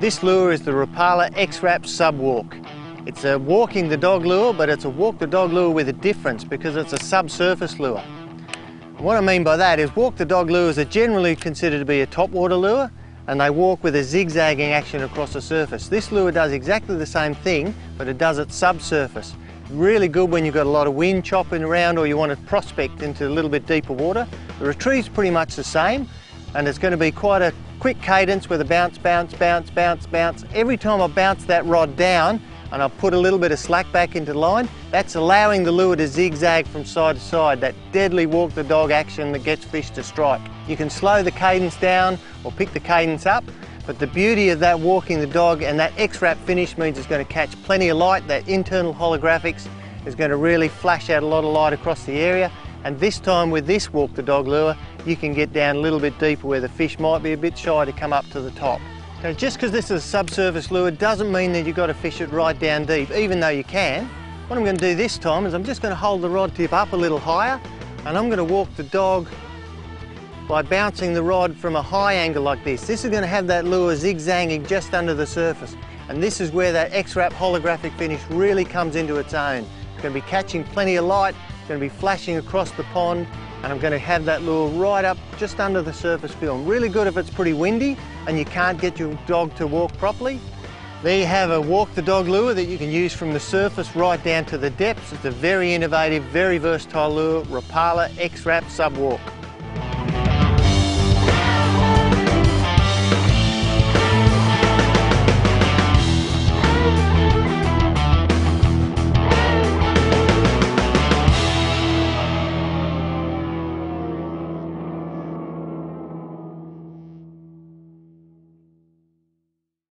This lure is the Rapala X-Wrap Sub-Walk. It's a walking the dog lure, but it's a walk the dog lure with a difference because it's a subsurface lure. What I mean by that is walk the dog lures are generally considered to be a topwater lure, and they walk with a zigzagging action across the surface. This lure does exactly the same thing, but it does it subsurface. Really good when you've got a lot of wind chopping around or you want to prospect into a little bit deeper water. The retrieve's pretty much the same, and it's going to be quite a quick cadence with a bounce, bounce, bounce, bounce, bounce. Every time I bounce that rod down and I put a little bit of slack back into the line, that's allowing the lure to zigzag from side to side, that deadly walk the dog action that gets fish to strike. You can slow the cadence down or pick the cadence up, but the beauty of that walking the dog and that X-Wrap finish means it's going to catch plenty of light. That internal holographics is going to really flash out a lot of light across the area. And this time with this walk the dog lure, you can get down a little bit deeper where the fish might be a bit shy to come up to the top. Now, just because this is a subsurface lure doesn't mean that you've got to fish it right down deep, even though you can. What I'm going to do this time is I'm just going to hold the rod tip up a little higher, and I'm going to walk the dog by bouncing the rod from a high angle like this. This is going to have that lure zigzagging just under the surface, and this is where that X-Wrap holographic finish really comes into its own. It's going to be catching plenty of light, it's going to be flashing across the pond, and I'm going to have that lure right up just under the surface film. Really good if it's pretty windy and you can't get your dog to walk properly. There you have a walk the dog lure that you can use from the surface right down to the depths. It's a very innovative, very versatile lure, Rapala X-Wrap Sub-Walk.